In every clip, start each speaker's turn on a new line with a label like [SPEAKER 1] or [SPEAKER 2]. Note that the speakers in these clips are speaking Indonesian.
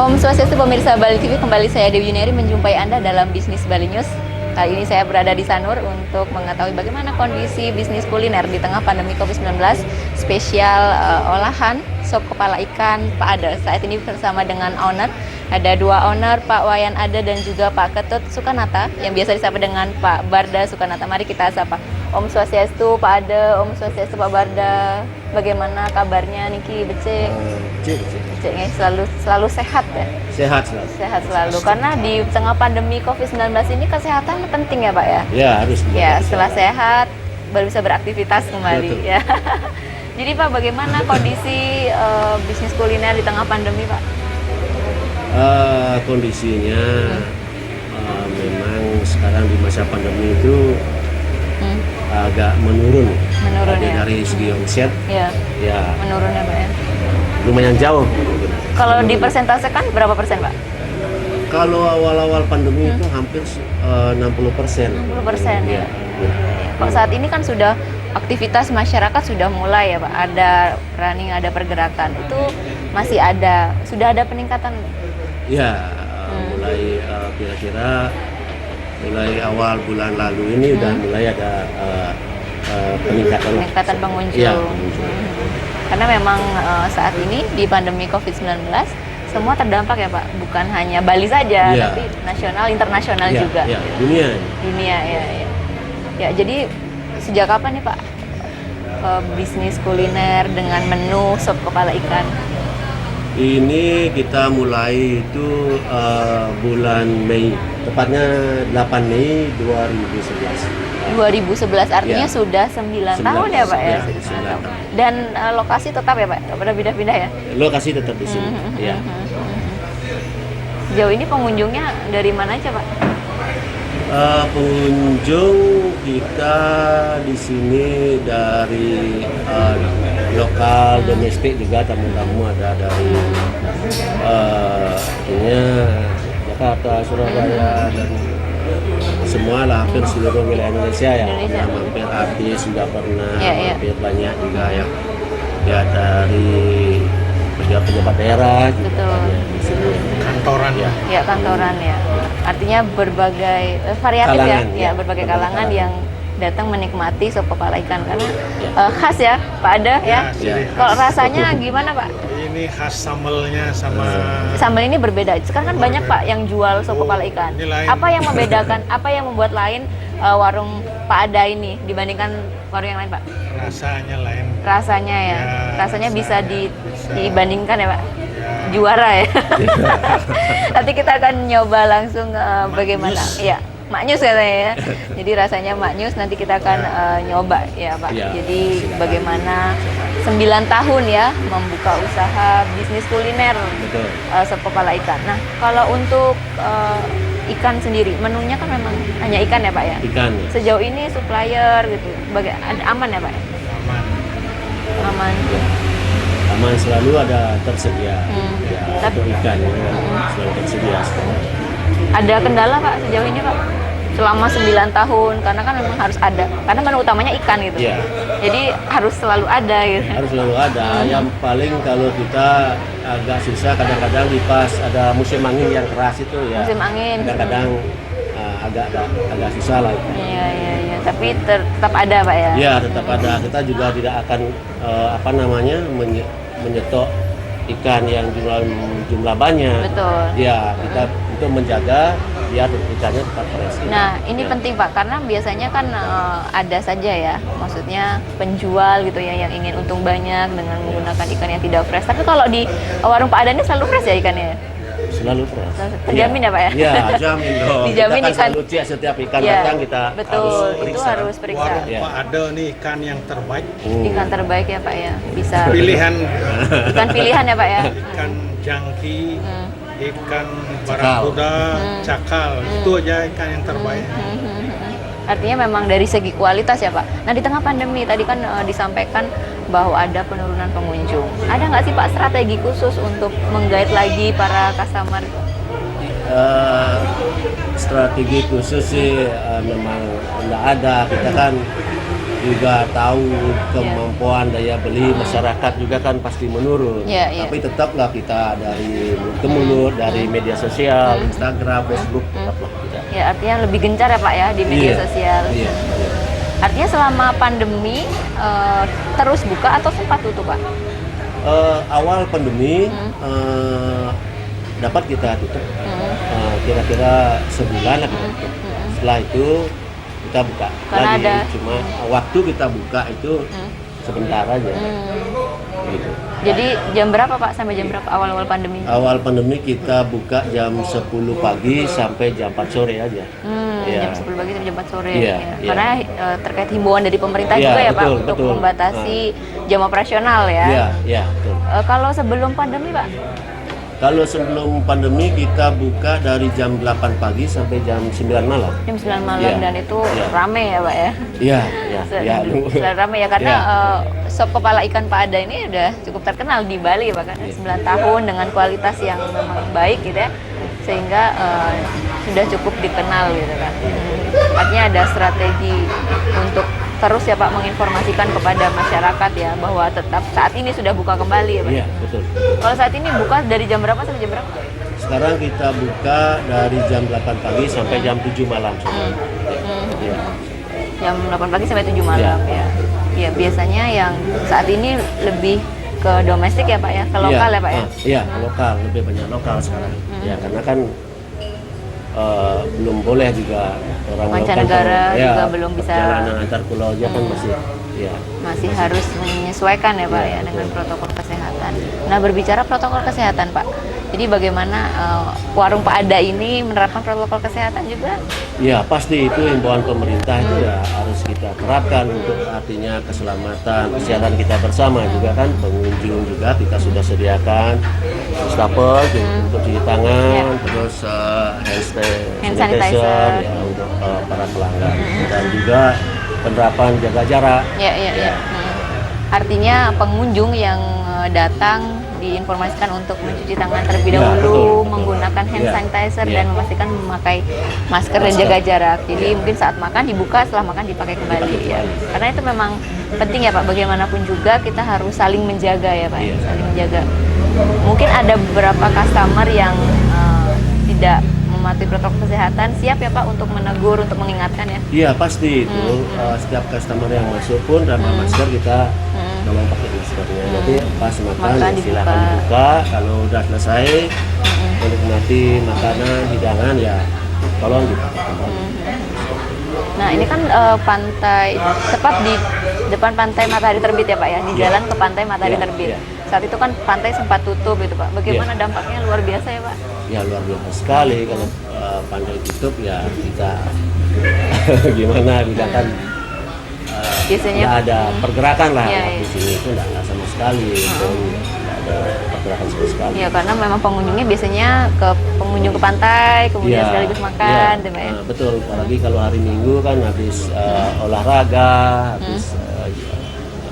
[SPEAKER 1] Om Swastiastu pemirsa Bali TV, kembali saya Dewi Yuniari menjumpai Anda dalam Bisnis Bali News. Kali ini saya berada di Sanur untuk mengetahui bagaimana kondisi bisnis kuliner di tengah pandemi COVID-19, spesial olahan sop kepala ikan Pak Ade. Saat ini bersama dengan owner, ada dua owner, Pak Wayan Ade dan juga Pak Ketut Sukanata, yang biasa disapa dengan Pak Barda Sukanata. Mari kita sapa. Om Swastiastu Pak Ade, Om Swastiastu Pak Barda. Bagaimana kabarnya Niki Becek? Beceknya selalu sehat ya?
[SPEAKER 2] Sehat selalu.
[SPEAKER 1] Sehat selalu. Karena di tengah pandemi COVID-19 ini kesehatan penting ya Pak ya?
[SPEAKER 2] Ya harus.
[SPEAKER 1] Ya, setelah sehat baru bisa beraktivitas kembali.
[SPEAKER 2] Betul.
[SPEAKER 1] Ya. Jadi Pak, bagaimana kondisi bisnis kuliner di tengah pandemi Pak?
[SPEAKER 2] Kondisinya memang sekarang di masa pandemi itu agak menurun.
[SPEAKER 1] Menurun ya?
[SPEAKER 2] Dari segi omset,
[SPEAKER 1] Ya, menurun ya Pak ya?
[SPEAKER 2] lumayan jauh.
[SPEAKER 1] Kalau dipersentasekan berapa persen Pak?
[SPEAKER 2] Kalau awal-awal pandemi itu hampir 60%.
[SPEAKER 1] 60% ya?
[SPEAKER 2] Ya.
[SPEAKER 1] Pak, saat ini kan sudah aktivitas masyarakat sudah mulai ya Pak, ada running, ada pergerakan, itu masih ada, sudah ada peningkatan?
[SPEAKER 2] Ya, mulai kira-kira mulai awal bulan lalu ini udah mulai ada peningkatan
[SPEAKER 1] pengunjung.
[SPEAKER 2] Ya, pengunjung.
[SPEAKER 1] Karena memang saat ini di pandemi COVID-19 semua terdampak ya Pak, bukan hanya Bali saja,
[SPEAKER 2] Ya.
[SPEAKER 1] tapi nasional, internasional
[SPEAKER 2] Ya,
[SPEAKER 1] juga.
[SPEAKER 2] ya, dunia.
[SPEAKER 1] Dunia ya. Ya, jadi sejak kapan nih Pak bisnis kuliner dengan menu sop kepala ikan?
[SPEAKER 2] Ini kita mulai itu bulan Mei, tepatnya 8 Mei 2011.
[SPEAKER 1] 2011 artinya
[SPEAKER 2] Ya.
[SPEAKER 1] sudah 9 tahun ya Pak ya?
[SPEAKER 2] Ya, 9 tahun.
[SPEAKER 1] Dan lokasi tetap ya Pak? Tidak pernah pindah-pindah ya?
[SPEAKER 2] Lokasi tetap di sini. Ya.
[SPEAKER 1] Sejauh ini pengunjungnya dari mana aja Pak?
[SPEAKER 2] Pengunjung kita di sini dari lokal, domestik juga, tamu-tamu ada dari artinya Jakarta, Surabaya, dan semua lah, hampir seluruh wilayah Indonesia ya.
[SPEAKER 1] Indonesia.
[SPEAKER 2] Hampir artis juga pernah,
[SPEAKER 1] Ya, ya.
[SPEAKER 2] hampir banyak juga yang ya dari pejabat daerah juga
[SPEAKER 1] Betul.
[SPEAKER 2] banyak di sini.
[SPEAKER 3] Kantoran ya.
[SPEAKER 1] Ya, kantoran ya. Artinya berbagai variatif
[SPEAKER 2] Kalangan,
[SPEAKER 1] ya,
[SPEAKER 2] ya.
[SPEAKER 1] berbagai
[SPEAKER 2] Berbagai
[SPEAKER 1] kalangan
[SPEAKER 2] kalangan.
[SPEAKER 1] yang datang menikmati sop kepala ikan karena khas ya Pak Ade ya.
[SPEAKER 3] Ya,
[SPEAKER 2] Ya.
[SPEAKER 1] Kalau rasanya gimana Pak?
[SPEAKER 3] Ini khas sambelnya sama
[SPEAKER 1] Sambal ini berbeda. Sekarang kan banyak Pak yang jual sop kepala ikan.
[SPEAKER 3] ini lain.
[SPEAKER 1] Apa yang membedakan? Apa yang membuat lain warung Pak Ade ini dibandingkan warung yang lain Pak?
[SPEAKER 3] rasanya lain.
[SPEAKER 1] Rasanya ya.
[SPEAKER 3] Ya,
[SPEAKER 1] Rasanya bisa
[SPEAKER 3] rasanya bisa.
[SPEAKER 1] dibandingkan ya Pak.
[SPEAKER 3] Ya,
[SPEAKER 1] Juara ya. Nanti kita akan nyoba langsung bagaimana.
[SPEAKER 3] Maknyus.
[SPEAKER 1] Ya, maknyus katanya ya. Jadi rasanya maknyus, nanti kita akan nyoba ya Pak.
[SPEAKER 2] Ya,
[SPEAKER 1] Jadi
[SPEAKER 2] silakan.
[SPEAKER 1] bagaimana 9 tahun ya membuka usaha bisnis kuliner
[SPEAKER 2] Betul.
[SPEAKER 1] sop kepala ikan. Nah, kalau untuk ikan sendiri, menunya kan memang hanya ikan ya Pak ya?
[SPEAKER 2] Ikan. Ya.
[SPEAKER 1] Sejauh ini supplier gitu, aman ya Pak?
[SPEAKER 3] aman.
[SPEAKER 1] Aman.
[SPEAKER 2] Aman, selalu ada tersedia. Ya,
[SPEAKER 1] Tapi-
[SPEAKER 2] untuk ikan ya, selalu tersedia.
[SPEAKER 1] Ada kendala Pak sejauh ini Pak? Selama 9 tahun, karena kan memang harus ada. Karena menu utamanya ikan gitu.
[SPEAKER 2] Iya.
[SPEAKER 1] Jadi harus selalu ada gitu.
[SPEAKER 2] Harus selalu ada. Yang paling kalau kita agak susah kadang-kadang di pas ada musim angin yang keras itu ya.
[SPEAKER 1] Musim angin.
[SPEAKER 2] Kadang-kadang agak susah lah.
[SPEAKER 1] Iya, iya, iya. Tapi tetap ada Pak ya?
[SPEAKER 2] Ya tetap ada. Kita juga tidak akan menyetok ikan yang jumlah banyak.
[SPEAKER 1] Betul.
[SPEAKER 2] Ya, kita untuk menjaga biar ikannya tetap fresh.
[SPEAKER 1] Nah, ini penting Pak, karena biasanya kan ada saja ya, maksudnya penjual gitu ya yang ingin untung banyak dengan menggunakan ikan yang tidak fresh. Tapi kalau di warung Pak Ade ini selalu fresh ya ikannya?
[SPEAKER 2] Selalu fresh.
[SPEAKER 1] Terjamin ya Pak ya?
[SPEAKER 2] Iya, jamin dong.
[SPEAKER 1] Dijamin
[SPEAKER 2] kita kan
[SPEAKER 1] ikan.
[SPEAKER 2] selalu cek setiap ikan
[SPEAKER 1] Iya,
[SPEAKER 2] datang kita
[SPEAKER 1] betul,
[SPEAKER 2] harus
[SPEAKER 1] itu
[SPEAKER 2] periksa.
[SPEAKER 1] harus periksa.
[SPEAKER 3] Warung
[SPEAKER 2] Ya.
[SPEAKER 3] Pak Ade nih ikan yang terbaik.
[SPEAKER 1] Ikan terbaik ya Pak ya, bisa.
[SPEAKER 3] Pilihan
[SPEAKER 1] Ikan pilihan ya Pak ya?
[SPEAKER 3] ikan jangki, ikan
[SPEAKER 2] Cakal.
[SPEAKER 3] barakuda, cakal. Itu aja ikan yang terbaik.
[SPEAKER 1] Artinya memang dari segi kualitas ya Pak. Nah, di tengah pandemi tadi kan disampaikan bahwa ada penurunan pengunjung. Ada nggak sih Pak strategi khusus untuk menggait lagi para customer?
[SPEAKER 2] Strategi khusus sih memang nggak ada. Kita kan juga tahu kemampuan daya beli masyarakat juga kan pasti menurun. Tapi tetaplah kita dari mulut ke mulut, dari media sosial, Instagram, Facebook, tetaplah kita.
[SPEAKER 1] Ya, artinya lebih gencar ya Pak ya di media sosial. Artinya selama pandemi terus buka atau sempat tutup Pak?
[SPEAKER 2] Awal pandemi dapat kita tutup, kira-kira sebulan lah kita tutup. Setelah itu kita buka
[SPEAKER 1] Karena
[SPEAKER 2] lagi, cuma waktu kita buka itu sebentar aja. Gitu.
[SPEAKER 1] Jadi jam berapa Pak sampai jam berapa awal-awal pandemi?
[SPEAKER 2] Awal pandemi kita buka jam 10 pagi sampai jam 4 sore aja.
[SPEAKER 1] Jam 10 pagi sampai jam 4 sore.
[SPEAKER 2] Iya.
[SPEAKER 1] Karena terkait himbauan dari pemerintah juga ya Pak untuk membatasi jam operasional ya.
[SPEAKER 2] Iya, betul.
[SPEAKER 1] Kalau sebelum pandemi Pak?
[SPEAKER 2] Kalau sebelum pandemi kita buka dari jam 8 pagi sampai jam 9 malam.
[SPEAKER 1] Jam 9 malam dan itu rame ya Pak ya?
[SPEAKER 2] Iya.
[SPEAKER 1] Selalu rame ya karena sop kepala ikan Pak Ada ini udah cukup terkenal di Bali Pak kan? 9 tahun dengan kualitas yang memang baik gitu ya. Sehingga sudah cukup dikenal gitu kan. Artinya ada strategi untuk terus ya Pak menginformasikan kepada masyarakat ya bahwa tetap saat ini sudah buka kembali ya Pak?
[SPEAKER 2] Iya, betul.
[SPEAKER 1] Kalau saat ini buka dari jam berapa sampai jam berapa?
[SPEAKER 2] Sekarang kita buka dari jam 8 pagi sampai jam 7 malam. Ya.
[SPEAKER 1] Jam 8 pagi sampai 7 malam ya. Ya, biasanya yang saat ini lebih ke domestik ya Pak ya, ke lokal ya Pak ya?
[SPEAKER 2] Iya, lokal, lebih banyak lokal sekarang. Ya, karena kan belum boleh juga orang
[SPEAKER 1] mancanegara juga belum bisa
[SPEAKER 2] perjalanan antar pulau aja kan masih
[SPEAKER 1] harus menyesuaikan ya Pak ya dengan protokol kesehatan. Nah, berbicara protokol kesehatan Pak, jadi bagaimana warung Pak Ada ini menerapkan protokol kesehatan juga?
[SPEAKER 2] Ya, pasti itu himbauan pemerintah itu ya harus kita terapkan untuk artinya keselamatan kesehatan kita bersama juga kan, pengunjung juga kita sudah sediakan stapel untuk cuci tangan, terus hand sanitizer ya untuk para pelanggan dan juga penerapan jaga jarak.
[SPEAKER 1] Ya. Artinya pengunjung yang datang diinformasikan untuk mencuci tangan terlebih dahulu, menggunakan hand sanitizer dan memastikan memakai masker dan jaga jarak. Jadi mungkin saat makan dibuka, setelah makan dipakai kembali ya. Karena itu memang penting ya Pak, bagaimanapun juga kita harus saling menjaga ya Pak, saling menjaga. Mungkin ada beberapa customer yang tidak mematuhi protokol kesehatan, siap ya Pak untuk menegur, untuk mengingatkan ya? Iya
[SPEAKER 2] pasti itu, setiap customer yang masuk pun tanpa masker kita tolong pakai maskernya. Nanti pas makan silakan dibuka, kalau udah selesai menikmati makanan, hidangan ya tolong dipakai kembali.
[SPEAKER 1] Nah ini kan pantai, tepat di depan pantai Matahari Terbit ya Pak ya, di jalan ke pantai Matahari Terbit. Saat itu kan pantai sempat tutup gitu Pak, bagaimana dampaknya luar biasa ya Pak? Ya
[SPEAKER 2] luar biasa sekali, kalau pantai tutup ya kita gimana, kita kan
[SPEAKER 1] biasanya
[SPEAKER 2] nggak ada pergerakan lah di sini, itu nggak ada sama sekali, nggak ada pergerakan sama sekali.
[SPEAKER 1] Ya karena memang pengunjungnya biasanya pengunjung ke pantai, kemudian sekaligus makan, Pak ya?
[SPEAKER 2] Betul, apalagi kalau hari Minggu kan habis olahraga, habis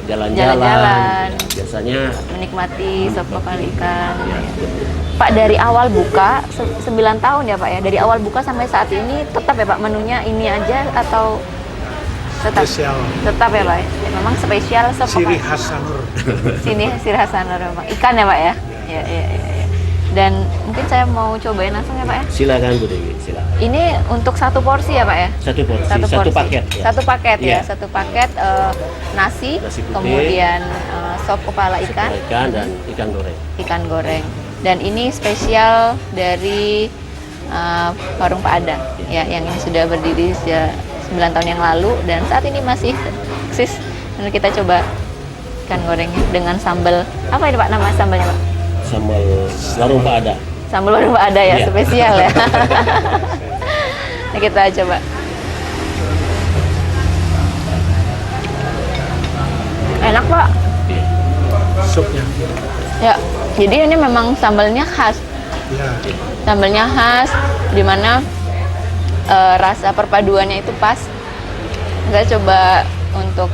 [SPEAKER 2] jalan-jalan, biasanya
[SPEAKER 1] menikmati sop kepala ikan. Pak, dari awal buka 9 tahun ya Pak ya, dari awal buka sampai saat ini tetap ya Pak menunya ini aja atau tetap
[SPEAKER 3] spesial?
[SPEAKER 1] Tetap ya Pak ya, memang spesial sop
[SPEAKER 3] ciri khas Sanur.
[SPEAKER 1] Ciri khas Sanur ya Pak, ikan ya Pak ya? Ya. Dan mungkin saya mau cobain langsung ya Pak ya?
[SPEAKER 2] Silakan Bu Dewi, silakan.
[SPEAKER 1] Ini untuk satu porsi ya Pak ya?
[SPEAKER 2] Satu porsi, satu paket ya?
[SPEAKER 1] Satu paket ya, satu paket nasi putih, kemudian sop kepala ikan
[SPEAKER 2] dan ikan goreng.
[SPEAKER 1] Ikan goreng. Dan ini spesial dari warung Pak Ada ya, yang ini sudah berdiri sejak 9 tahun yang lalu dan saat ini masih eksis. Dan kita coba ikan gorengnya dengan sambal, apa ini Pak nama sambalnya Pak?
[SPEAKER 2] Sambal warung Pak Ada.
[SPEAKER 1] Sambal warung Pak Ada ya, spesial ya. Nah, kita coba. Enak Pak.
[SPEAKER 3] Supnya.
[SPEAKER 1] Ya, jadi ini memang sambalnya khas.
[SPEAKER 3] Ya.
[SPEAKER 1] Sambalnya khas, dimana rasa perpaduannya itu pas. Saya coba untuk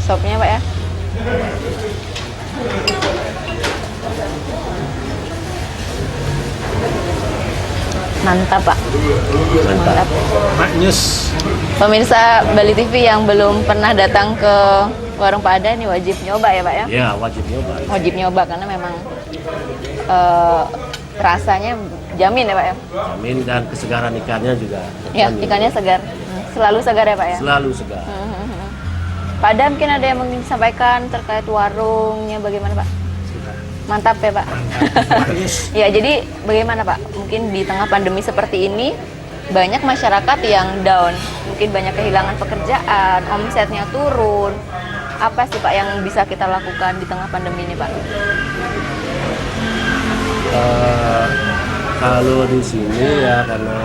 [SPEAKER 1] sopnya Pak ya. Mantap Pak.
[SPEAKER 2] Mantap.
[SPEAKER 3] Mak News.
[SPEAKER 1] Pemirsa Bali TV yang belum pernah datang ke warung Pak Ada ini wajib nyoba ya Pak ya?
[SPEAKER 2] Ya, wajib nyoba.
[SPEAKER 1] Wajib nyoba karena memang rasanya jamin ya Pak ya?
[SPEAKER 2] Jamin, dan kesegaran ikannya juga.
[SPEAKER 1] Ya,
[SPEAKER 2] terjamin.
[SPEAKER 1] ikannya segar. Selalu segar ya Pak ya?
[SPEAKER 2] Selalu segar.
[SPEAKER 1] Pak Ada mungkin ada yang ingin disampaikan terkait warungnya bagaimana Pak? Mantap ya Pak.
[SPEAKER 3] Mak News.
[SPEAKER 1] Ya, jadi bagaimana Pak? Mungkin di tengah pandemi seperti ini banyak masyarakat yang down, mungkin banyak kehilangan pekerjaan, omsetnya turun. Apa sih Pak yang bisa kita lakukan di tengah pandemi ini Pak?
[SPEAKER 2] Kalau di sini ya karena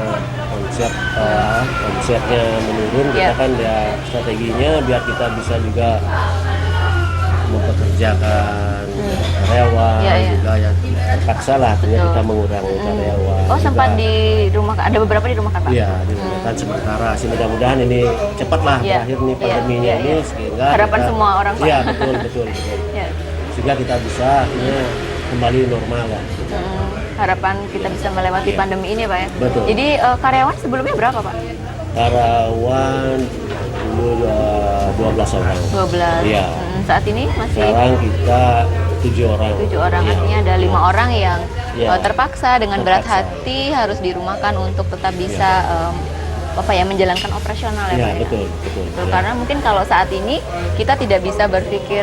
[SPEAKER 2] omsetnya menurun, kita
[SPEAKER 1] Ya.
[SPEAKER 2] kan ya strateginya biar kita bisa juga mempekerjakan karyawan
[SPEAKER 1] Ya, ya.
[SPEAKER 2] juga ya terpaksa lah akhirnya
[SPEAKER 1] Betul.
[SPEAKER 2] kita mengurangi karyawan.
[SPEAKER 1] Oh, sempat
[SPEAKER 2] juga.
[SPEAKER 1] di rumah, ada beberapa di rumah kan Pak?
[SPEAKER 2] Iya, dirumahkan sementara sih, mudah-mudahan ini cepatlah
[SPEAKER 1] Iya,
[SPEAKER 2] berakhir nih
[SPEAKER 1] iya,
[SPEAKER 2] pandeminya
[SPEAKER 1] iya,
[SPEAKER 2] ini
[SPEAKER 1] iya.
[SPEAKER 2] sehingga
[SPEAKER 1] Harapan semua orang, Pak.
[SPEAKER 2] Iya, betul.
[SPEAKER 1] Ya.
[SPEAKER 2] Sehingga kita bisa akhirnya kembali normal lah.
[SPEAKER 1] Harapan kita bisa melewati
[SPEAKER 2] Iya.
[SPEAKER 1] pandemi ini Pak ya?
[SPEAKER 2] Betul.
[SPEAKER 1] Jadi karyawan sebelumnya berapa Pak?
[SPEAKER 2] Karyawan dulu 12 orang.
[SPEAKER 1] 12.
[SPEAKER 2] Iya.
[SPEAKER 1] Saat ini masih
[SPEAKER 2] Sekarang kita 7 orang.
[SPEAKER 1] 7 orang,
[SPEAKER 2] Iya.
[SPEAKER 1] artinya ada 5 orang yang
[SPEAKER 2] Iya.
[SPEAKER 1] terpaksa dengan berat
[SPEAKER 2] Terpaksa.
[SPEAKER 1] hati harus dirumahkan untuk tetap bisa menjalankan operasional ya
[SPEAKER 2] Iya,
[SPEAKER 1] Pak ya?
[SPEAKER 2] betul.
[SPEAKER 1] Betul,
[SPEAKER 2] Ya.
[SPEAKER 1] karena mungkin kalau saat ini kita tidak bisa berpikir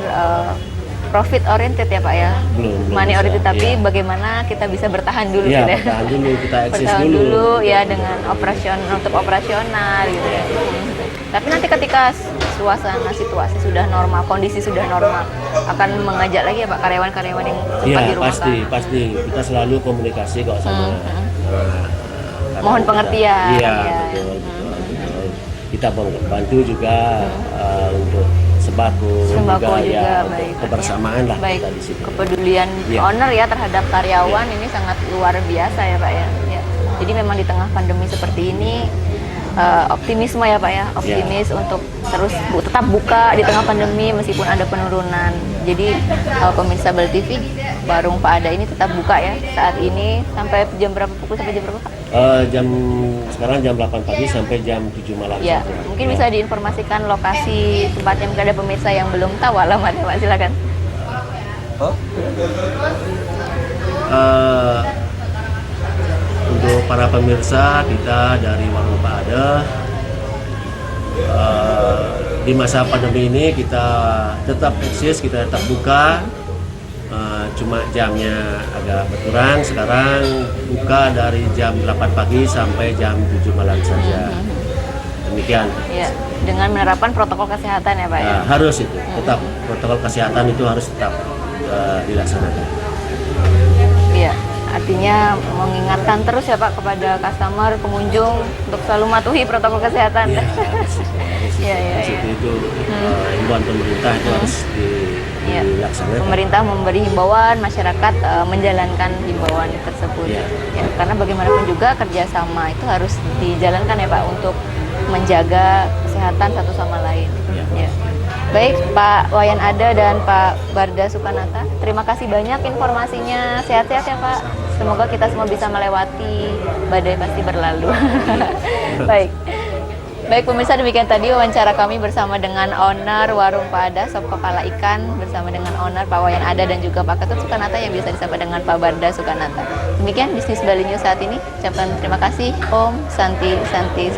[SPEAKER 1] profit oriented ya Pak ya,
[SPEAKER 2] Belum
[SPEAKER 1] money
[SPEAKER 2] bisa,
[SPEAKER 1] oriented, tapi
[SPEAKER 2] iya.
[SPEAKER 1] bagaimana kita bisa bertahan dulu
[SPEAKER 2] Iya,
[SPEAKER 1] gitu ya.
[SPEAKER 2] bertahan dulu, kita eksis
[SPEAKER 1] Bertahan
[SPEAKER 2] dulu.
[SPEAKER 1] dulu ya dengan nutup operasional gitu ya. Tapi nanti ketika suasana situasi sudah normal, kondisi sudah normal, akan mengajak lagi ya Pak karyawan-karyawan yang sempat
[SPEAKER 2] Iya,
[SPEAKER 1] dirumahkan.
[SPEAKER 2] pasti. Kita selalu komunikasi kok sama karena
[SPEAKER 1] Mohon pengertian,
[SPEAKER 2] Iya,
[SPEAKER 1] ya.
[SPEAKER 2] betul. Kita bantu juga untuk sembako
[SPEAKER 1] Sembako juga,
[SPEAKER 2] ya,
[SPEAKER 1] baik.
[SPEAKER 2] untuk kebersamaan lah
[SPEAKER 1] Baik,
[SPEAKER 2] kita di sini.
[SPEAKER 1] kepedulian
[SPEAKER 2] Iya.
[SPEAKER 1] owner ya terhadap karyawan ini sangat luar biasa ya Pak ya. Ya. Jadi memang di tengah pandemi seperti ini optimisme ya Pak ya, optimis untuk terus tetap buka di tengah pandemi meskipun ada penurunan. Jadi pemirsa Bali TV, warung Pak Ada ini tetap buka ya saat ini sampai jam berapa, pukul sampai jam berapa Pak?
[SPEAKER 2] Sekarang jam 8 pagi sampai jam 7 malam
[SPEAKER 1] Ya,
[SPEAKER 2] saja.
[SPEAKER 1] mungkin
[SPEAKER 2] Ya.
[SPEAKER 1] bisa diinformasikan lokasi tempatnya, mungkin ada pemirsa yang belum tahu alamatnya Pak, silakan.
[SPEAKER 2] Untuk para pemirsa kita dari Warung Pak Ada, di masa pandemi ini kita tetap eksis, kita tetap buka, cuma jamnya agak berkurang. Sekarang buka dari jam 8 pagi sampai jam 7 malam saja. Demikian.
[SPEAKER 1] Ya, dengan menerapkan protokol kesehatan ya Pak ya.
[SPEAKER 2] Harus itu, tetap protokol kesehatan itu harus tetap dilaksanakan.
[SPEAKER 1] Iya, artinya mengingatkan terus ya Pak kepada customer, pengunjung untuk selalu mematuhi protokol kesehatan.
[SPEAKER 2] Iya, harus.
[SPEAKER 1] Iya, iya,
[SPEAKER 2] Di situ
[SPEAKER 1] iya.
[SPEAKER 2] itu himbauan pemerintah itu harus
[SPEAKER 1] Iya.
[SPEAKER 2] dilaksanakan.
[SPEAKER 1] Pemerintah memberi himbauan, masyarakat menjalankan himbauan tersebut.
[SPEAKER 2] Iya.
[SPEAKER 1] Ya, karena bagaimanapun juga kerjasama itu harus dijalankan ya Pak untuk menjaga kesehatan satu sama lain.
[SPEAKER 2] Iya.
[SPEAKER 1] Ya. Baik Pak Wayan Ada dan Pak Barda Sukanata, terima kasih banyak informasinya. Sehat-sehat ya Pak. Semoga kita semua bisa melewati badai pasti berlalu. Baik. Baik pemirsa, demikian tadi wawancara kami bersama dengan owner Warung Pak Ada, Sop Kepala Ikan, bersama dengan owner Pak Wayan Ada dan juga Pak Ketut Sukanata yang biasa disapa dengan Pak Barda Sukanata. Demikian bisnis Bali News saat ini. Ucapkan terima kasih. Om Santi.
[SPEAKER 2] Santi.